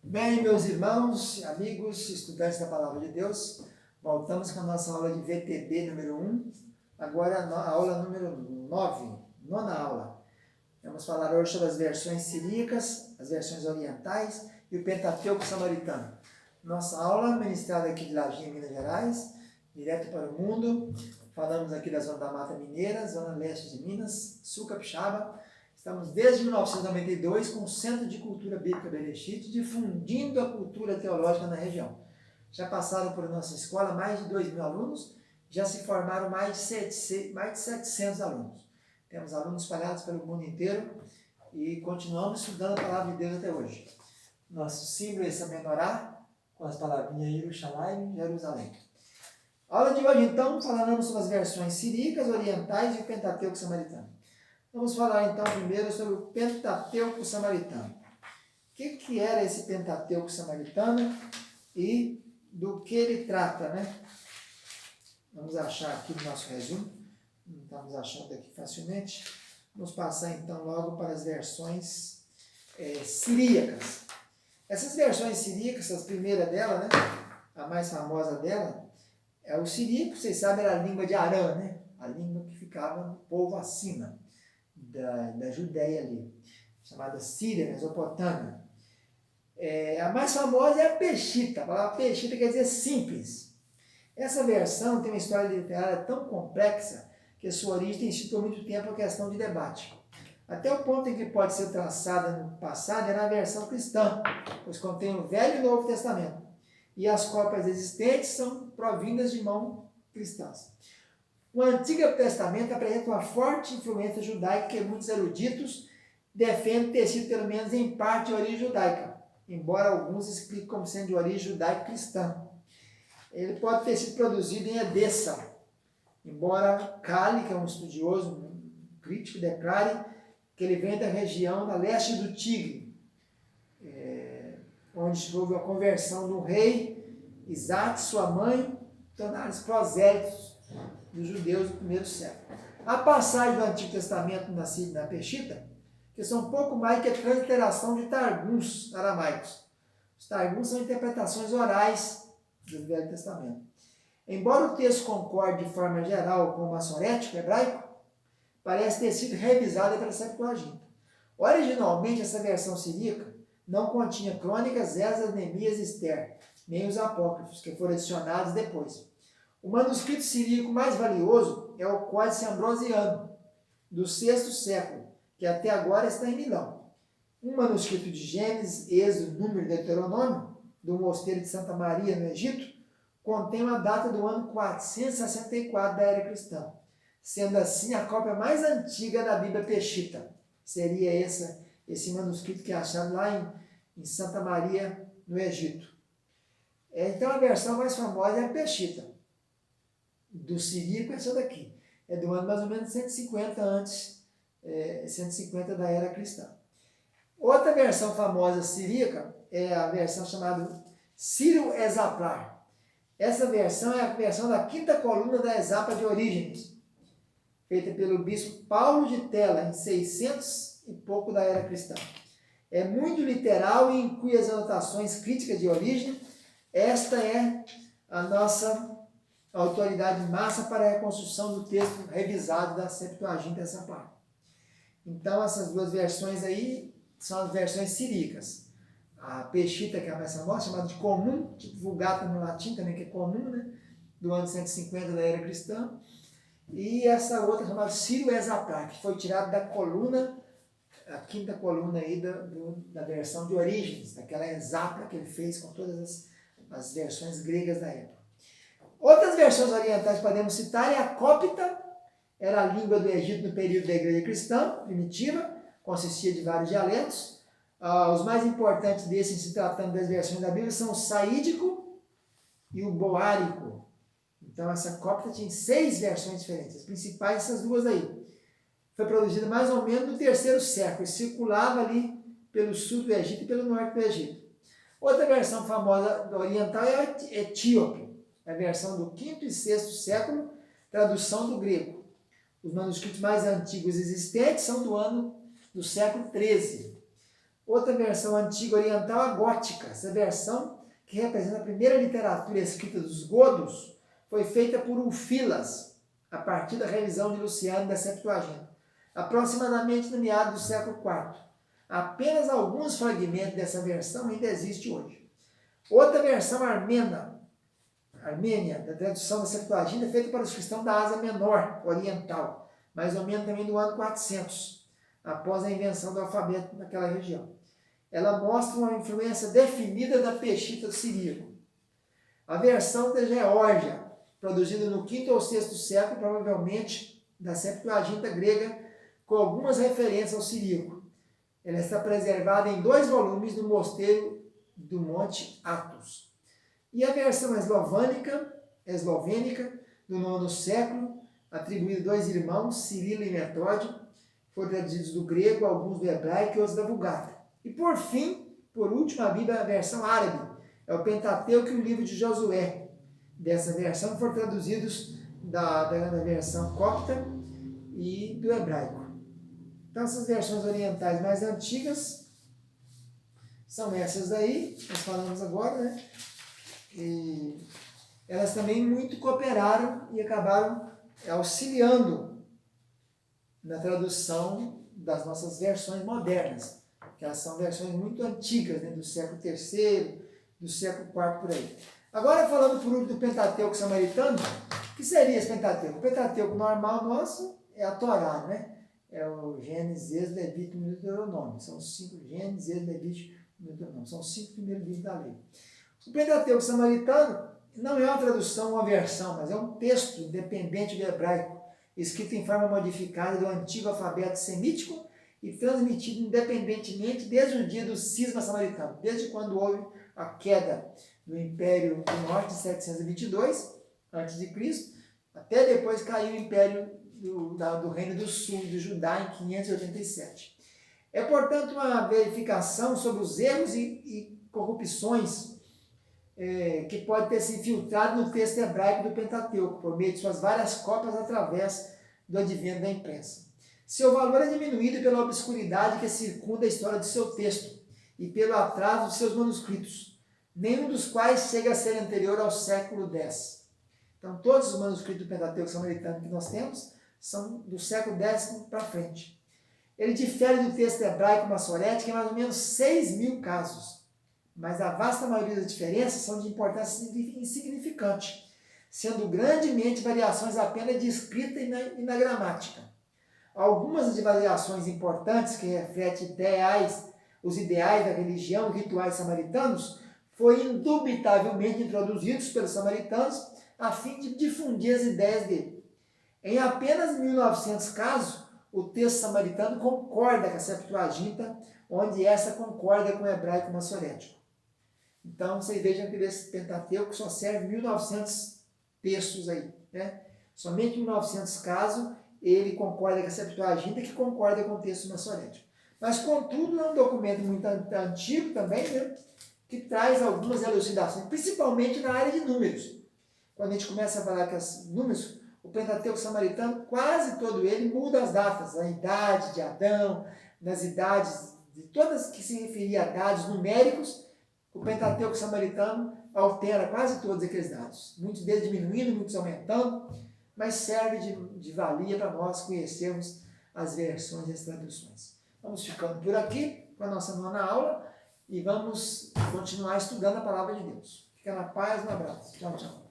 Bem, meus irmãos, amigos, estudantes da Palavra de Deus, voltamos com a nossa aula de VTB número 1, agora a aula número 9, nona aula. Vamos falar hoje sobre as versões siríacas, as versões orientais e o Pentateuco samaritano. Nossa aula ministrada aqui de Laginha, Minas Gerais, direto para o mundo. Falamos aqui da Zona da Mata Mineira, Zona Leste de Minas, Sul Capixaba. Estamos desde 1992 com o Centro de Cultura Bíblica Bereshit, difundindo a cultura teológica na região. Já passaram por nossa escola mais de 2.000 alunos, já se formaram mais de 700 alunos. Temos alunos espalhados pelo mundo inteiro e continuamos estudando a Palavra de Deus até hoje. Nosso símbolo é essa menorá, com as palavrinhas Yerushalayim, Jerusalém. A aula de hoje, então, falaremos sobre as versões siríacas, orientais e o Pentateuco samaritano. Vamos falar, então, primeiro sobre o Pentateuco samaritano. O que era esse Pentateuco samaritano e do que ele trata, né? Vamos achar aqui no nosso resumo. Não estamos achando aqui facilmente. Vamos passar, então, logo para as versões siríacas. Essas versões siríacas, a primeira dela, né? A mais famosa dela, é o siríaco. Vocês sabem, era a língua de Arã, né? A língua que ficava no povo acima da Judéia ali, chamada Síria, Mesopotâmia. A mais famosa é a Peshita. A palavra Peshita quer dizer simples. Essa versão tem uma história literária tão complexa que a sua origem tem sido por muito tempo a questão de debate. Até o ponto em que pode ser traçada no passado era a versão cristã, pois contém o Velho e o Novo Testamento. E as cópias existentes são provindas de mãos cristãs. O Antigo Testamento apresenta uma forte influência judaica que muitos eruditos defendem ter sido pelo menos em parte de origem judaica, embora alguns expliquem como sendo de origem judaico-cristã. Ele pode ter sido produzido em Edessa, embora Kali, que é um estudioso, um crítico, declare que ele vem da região da leste do Tigre, onde houve a conversão do rei Isaac e sua mãe, tornaram-se prosélitos dos judeus do primeiro século. A passagem do Antigo Testamento na Peshita, que são um pouco mais que a transliteração de Targums aramaicos. Os Targums são interpretações orais do Velho Testamento. Embora o texto concorde de forma geral com o maçorético hebraico, parece ter sido revisada pela Septuaginta. Originalmente, essa versão siríaca não continha crônicas, Esdras, Neemias e Esther, nem os apócrifos, que foram adicionados depois. O manuscrito siríaco mais valioso é o Códice Ambrosiano, do VI século, que até agora está em Milão. Um manuscrito de Gênesis, Êxodo, Número e Deuteronômio, do Mosteiro de Santa Maria, no Egito, contém uma data do ano 464 da era cristã, sendo assim a cópia mais antiga da Bíblia Peshita. Seria esse manuscrito que é achado lá em Santa Maria, no Egito. Então a versão mais famosa é a Peshita. Do siríaco é essa daqui. É do ano mais ou menos 150 150 da era cristã. Outra versão famosa siríaca é a versão chamada Sírio Exemplar. Essa versão é a versão da quinta coluna da Exapa de Orígenes, feita pelo bispo Paulo de Tela, em 600 e pouco da era cristã. É muito literal e inclui as anotações críticas de origem. Esta é a nossa autoridade máxima para a reconstrução do texto revisado da Septuaginta, essa parte. Então, essas duas versões aí são as versões siríacas. A Peshita, que é a mais famosa, chamada de comum, tipo Vulgata no latim também, que é comum, né? Do ano 150 da era cristã. E essa outra chamada Sírio Exemplar, que foi tirada da coluna, a quinta coluna aí da versão de Orígenes, daquela Exapla que ele fez com todas as versões gregas da época. Outras versões orientais que podemos citar é a cópita, era a língua do Egito no período da igreja cristã primitiva, consistia de vários dialetos. Os mais importantes desses, se tratando das versões da Bíblia, são o saídico e o boárico. Então essa cópita tinha 6 versões diferentes, as principais essas duas aí. Foi produzida mais ou menos no terceiro século, e circulava ali pelo sul do Egito e pelo norte do Egito. Outra versão famosa oriental é a etíope, a versão do 5º e 6º século, tradução do grego. Os manuscritos mais antigos existentes são do século XIII. Outra versão antiga oriental, a gótica. Essa versão, que representa a primeira literatura escrita dos godos, foi feita por Ulfilas, a partir da revisão de Luciano da Septuaginta, aproximadamente no meado do século IV. Apenas alguns fragmentos dessa versão ainda existem hoje. Outra versão armênia, da tradução da Septuaginta, é feita para os cristãos da Ásia Menor, oriental, mais ou menos também do ano 400, após a invenção do alfabeto naquela região. Ela mostra uma influência definida da peshita siríaco. A versão da Geórgia, produzida no V ou VI século, provavelmente da Septuaginta grega, com algumas referências ao siríaco. Ela está preservada em 2 volumes no mosteiro do Monte Athos. E a versão eslovênica, do IX século, atribuída a 2 irmãos, Cirilo e Metódio, foram traduzidos do grego, alguns do hebraico e outros da Vulgata. E por fim, por último, a Bíblia, a versão árabe, é o Pentateuco e o livro de Josué. Dessa versão foram traduzidos da versão copta e do hebraico. Então, essas versões orientais mais antigas são essas daí, nós falamos agora, né? E elas também muito cooperaram e acabaram auxiliando na tradução das nossas versões modernas, que elas são versões muito antigas, né? Do século III, do século IV, por aí. Agora, falando por último do Pentateuco samaritano, o que seria esse Pentateuco? O Pentateuco normal nosso é a Torá, né? É o Gênesis, Êxodo, Levítico e Deuteronômio. São os 5 Gênesis, Êxodo, Levítico e Deuteronômio. São os 5 primeiros livros da lei. O Pentateuco samaritano não é uma tradução, uma versão, mas é um texto independente do hebraico, escrito em forma modificada do antigo alfabeto semítico e transmitido independentemente desde o dia do cisma samaritano, desde quando houve a queda do Império do Norte, em 722 a.C., até depois caiu o Império do Reino do Sul, de Judá, em 587. É, portanto, uma verificação sobre os erros e corrupções que pode ter se infiltrado no texto hebraico do Pentateuco, por meio de suas várias cópias através do advento da imprensa. Seu valor é diminuído pela obscuridade que circunda a história de seu texto e pelo atraso de seus manuscritos, nenhum dos quais chega a ser anterior ao século X. Então, todos os manuscritos do Pentateuco samaritano que nós temos são do século X para frente. Ele difere do texto hebraico massorético em mais ou menos 6.000 casos, mas a vasta maioria das diferenças são de importância insignificante, sendo grandemente variações apenas de escrita e na gramática. Algumas das variações importantes que refletem os ideais da religião e rituais samaritanos foram indubitavelmente introduzidos pelos samaritanos a fim de difundir as ideias dele. Em apenas 1.900 casos, o texto samaritano concorda com a Septuaginta, onde essa concorda com o hebraico massorético. Então, vocês vejam que esse Pentateuco só serve 1.900 textos aí, né? Somente em 1.900 casos, ele concorda com a Septuaginta, que concorda com o texto massorético. Mas, contudo, é um documento muito antigo também, né? Que traz algumas elucidações, principalmente na área de números. Quando a gente começa a falar que os números, o Pentateuco samaritano, quase todo ele muda as datas, a idade de Adão, nas idades de todas que se referia a dados numéricos, o Pentateuco samaritano altera quase todos aqueles dados. Muitos deles diminuindo, muitos aumentando, mas serve de valia para nós conhecermos as versões e as traduções. Vamos ficando por aqui com a nossa 9ª aula e vamos continuar estudando a palavra de Deus. Fica na paz, um abraço. Tchau, tchau.